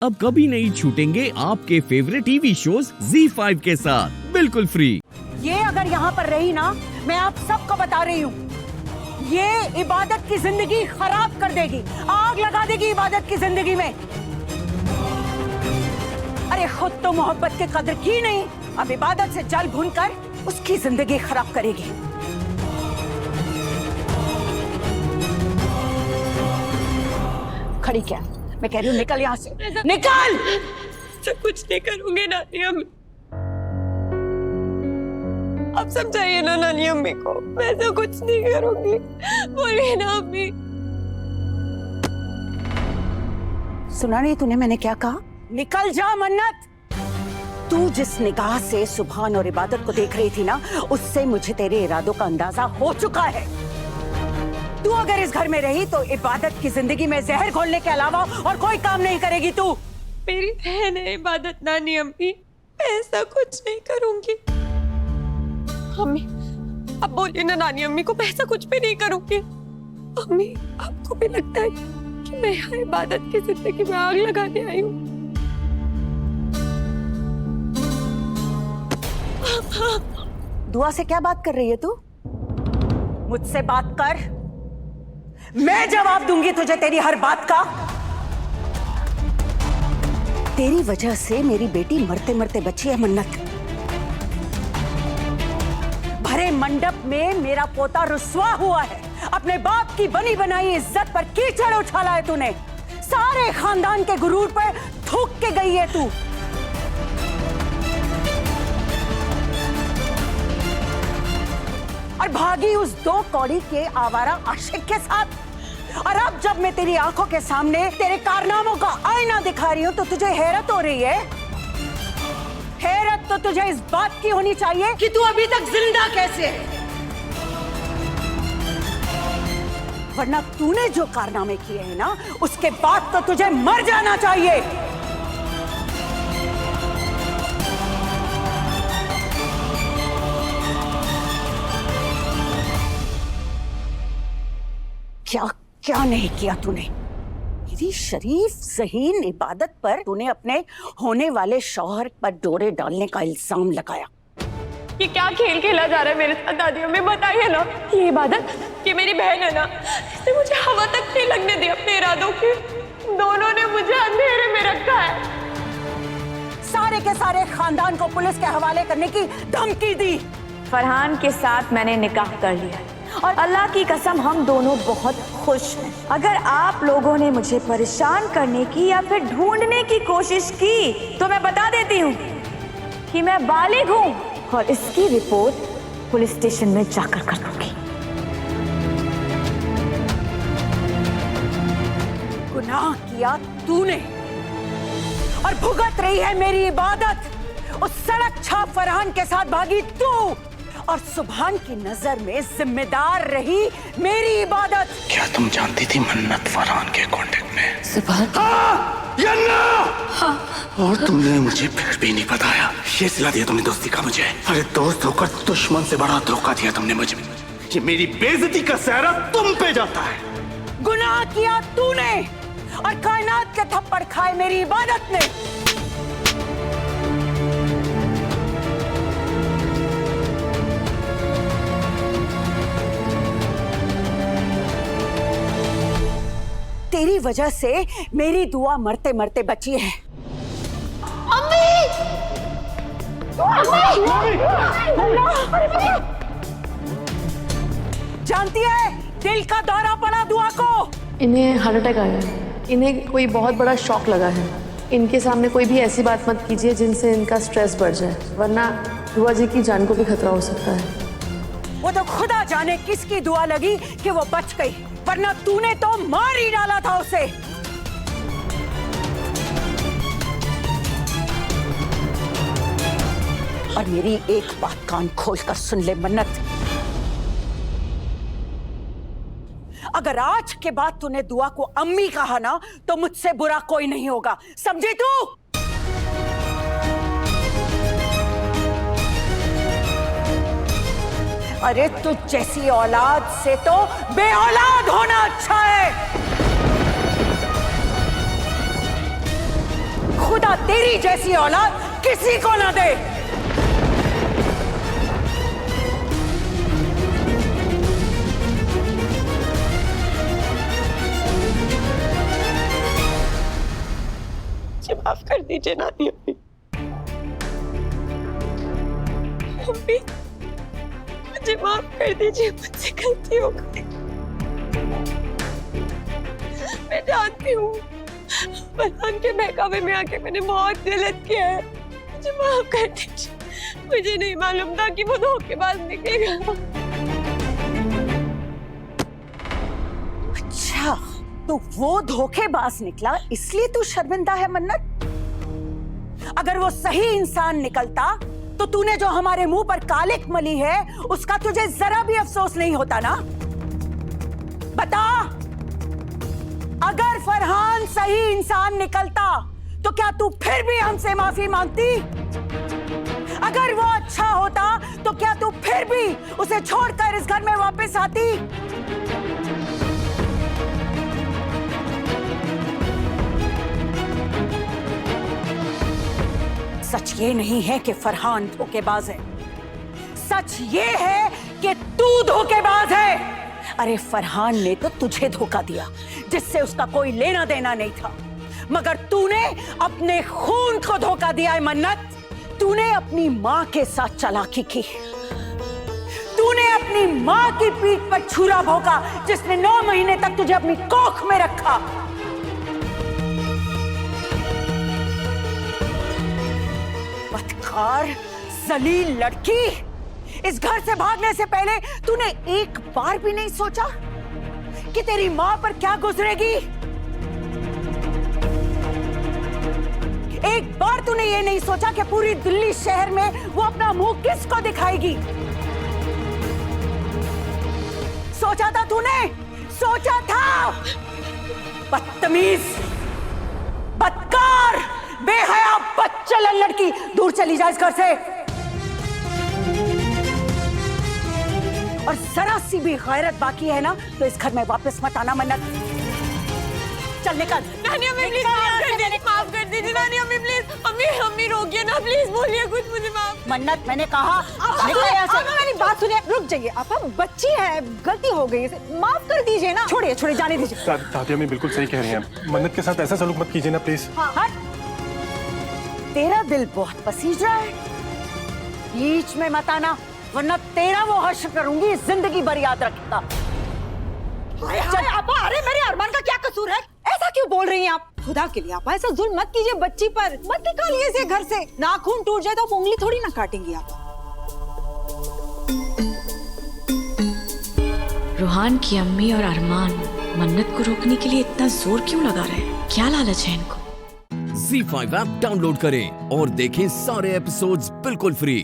अब कभी नहीं छूटेंगे आपके फेवरेट टीवी शोज ZEE5 के साथ बिल्कुल फ्री। ये अगर यहाँ पर रही ना, मैं आप सबको बता रही हूँ, ये इबादत की जिंदगी खराब कर देगी, आग लगा देगी इबादत की जिंदगी में। अरे खुद तो मोहब्बत की कदर की नहीं, अब इबादत से जल भून कर उसकी जिंदगी खराब करेगी। खड़ी क्या? मैं कह रही हूँ निकल यहाँ से, निकल। सब कुछ नहीं करूंगी नानी अम्मी, आप समझाइए ना नानी अम्मी को, मैं तो कुछ नहीं करूंगी, बोलिए ना अम्मी। सुना नहीं तूने मैंने क्या कहा? निकल जा मन्नत। तू जिस निगाह से सुभान और इबादत को देख रही थी ना, उससे मुझे तेरे इरादों का अंदाजा हो चुका है। तू अगर इस घर में रही तो इबादत की जिंदगी में जहर घोलने के अलावा और कोई काम नहीं करेगी तू। मेरी बहन है इबादत नानी अम्मी, मैं ऐसा कुछ नहीं करूंगी। अम्मी अब बोलिए ना नानी अम्मी को, मैं ऐसा कुछ भी नहीं करूंगी। अम्मी आपको भी लगता है कि मैं यहाँ इबादत की जिंदगी में आग लगाने आई हूँ? दुआ से क्या बात कर रही है तू? मुझसे बात कर, मैं जवाब दूंगी तुझे तेरी हर बात का। तेरी वजह से मेरी बेटी मरते मरते बची है मन्नत। भरे मंडप में मेरा पोता रुस्वा हुआ है। अपने बाप की बनी बनाई इज्जत पर कीचड़ उछाला है तूने। सारे खानदान के गुरूर पर थूक के गई है तू। और भागी उस दो कौड़ी के आवारा आशिक के साथ। और अब जब मैं तेरी आंखों के सामने तेरे कारनामों का आईना दिखा रही हूं तो तुझे हैरत हो रही है। हैरत तो तुझे इस बात की होनी चाहिए कि तू अभी तक जिंदा कैसे है, वरना तूने जो कारनामे किए हैं ना, उसके बाद तो तुझे मर जाना चाहिए। क्या क्या नहीं किया तूने? मेरी शरीफ ज़हीन इबादत पर तूने अपने होने वाले शौहर पर डोरे डालने का इल्जाम लगाया। ये क्या खेल खेला जा रहा है मेरे साथ दादी अम्मी, बताइए ना। ये इबादत, ये मेरी बहन है ना, इसने मुझे हवा तक नहीं लगने दी अपने इरादों की। दोनों ने मुझे अंधेरे में रखा है। सारे के सारे खानदान को पुलिस के हवाले करने की धमकी दी। फरहान के साथ मैंने निकाह कर लिया और अल्लाह की कसम हम दोनों बहुत खुश हैं। अगर आप लोगों ने मुझे परेशान करने की या फिर ढूंढने की कोशिश की तो मैं बता देती हूँ कि मैं बालिग हूँ और इसकी रिपोर्ट पुलिस स्टेशन में जाकर कर दूंगी। गुनाह किया तूने और भुगत रही है मेरी इबादत। उस सड़क छाप फरहान के साथ भागी तू और सुभान की नजर में जिम्मेदार रही मेरी इबादत। क्या तुम जानती थी मन्नत फरहान के कांटेक्ट में? सुभान? हाँ या ना? हाँ। और तुमने मुझे फिर भी नहीं बताया। ये सिला दिया तुमने दोस्ती का मुझे। अरे दोस्त होकर दुश्मन से बड़ा धोखा दिया तुमने मुझे। ये मेरी बेइज्जती का सहरा तुम पे जाता है। गुनाह किया तूने और कायनात के थप्पड़ खाए मेरी इबादत ने। तेरी वजह से मेरी दुआ मरते मरते बची है। जानती है दिल का दौरा पड़ा दुआ को। इन्हें हार्ट अटैक आया है, इन्हें कोई बहुत बड़ा शॉक लगा है। इनके सामने कोई भी ऐसी बात मत कीजिए जिनसे इनका स्ट्रेस बढ़ जाए, वरना दुआ जी की जान को भी खतरा हो सकता है। वो तो खुदा जाने किसकी दुआ लगी कि वो बच गई, वरना तूने तो मार ही डाला था उसे। और मेरी एक बात कान खोलकर सुन ले मन्नत, अगर आज के बाद तूने दुआ को अम्मी कहा ना तो मुझसे बुरा कोई नहीं होगा, समझी तू? अरे तुझ जैसी औलाद से तो बे औलाद होना अच्छा है। खुदा तेरी जैसी औलाद किसी को ना दे। मुझे माफ कर दीजिए नानी अम्मी। अम्मी मुझे माफ कर दीजिए, मुझसे गलती हो गई। मैं जानती हूँ फरहान के बहकावे में आके मैंने बहुत गलत किया है, मुझे माफ कर दीजिए। मुझे नहीं मालूम था कि वो धोखेबाज निकलेगा। अच्छा, तो वो धोखेबाज निकला इसलिए तू शर्मिंदा है मन्नत? अगर वो सही इंसान निकलता तो तूने जो हमारे मुंह पर कालिक मली है उसका तुझे जरा भी अफसोस नहीं होता ना? बता, अगर फरहान सही इंसान निकलता तो क्या तू फिर भी हमसे माफी मांगती? अगर वो अच्छा होता तो क्या तू फिर भी उसे छोड़कर इस घर में वापस आती? सच ये नहीं है कि फरहान धोखेबाज है, सच ये है कि तू धोखेबाज है। अरे फरहान ने तो तुझे धोखा दिया जिससे उसका कोई लेना देना नहीं था, मगर तूने अपने खून को धोखा दिया है मन्नत। तूने अपनी माँ के साथ चालाकी की, तूने अपनी माँ की पीठ पर छुरा भोंका जिसने 9 महीने तक तुझे अपनी कोख में रखा। बदकार, जलील लड़की, इस घर से भागने से पहले तूने एक बार भी नहीं सोचा कि तेरी माँ पर क्या गुजरेगी? एक बार तूने ये नहीं सोचा कि पूरी दिल्ली शहर में वो अपना मुंह किसको दिखाएगी? सोचा था तूने? सोचा था? बदतमीज, बदकार, बेहया, बदचलन लड़की, दूर चली जा इस घर से। और जरा सी भी गैरत बाकी है ना तो इस घर में वापस मत आना मन्नत। चल निकल। नानी अम्मी प्लीज माफ कर दीजिए नानी अम्मी प्लीज। अम्मी अम्मी रोकिए ना प्लीज, बोलिए कुछ, मुझे माफ। मन्नत मैंने कहा निकल यहाँ से। मेरी बात सुनिए, रुक जाइए। आप बच्ची है, गलती हो गई, माफ कर दीजिए ना। छोड़िए छोड़िए, जाने दीजिए। दादी अम्मी बिल्कुल सही कह रही हैं, मन्नत के साथ ऐसा सलूक मत कीजिए ना प्लीज। हट, तेरा दिल बहुत पसीज रहा है, बीच में मत आना वरना तेरा वो हश्र करूंगी जिंदगी भर याद रखेगा। आपा, अरे मेरे अरमान का क्या कसूर है? ऐसा क्यों बोल रही हैं आप? खुदा के लिए आपा ऐसा जुल्म मत कीजिए बच्ची पर, मत निकालिए इसे घर से। नाखून टूट जाए तो आप उंगली थोड़ी ना काटेंगी आप। रूहान की अम्मी और अरमान मन्नत को रोकने के लिए इतना जोर क्यों लगा रहे हैं? क्या लालच है इनको? ZEE5 ऐप डाउनलोड करें और देखें सारे एपिसोड्स बिल्कुल फ्री।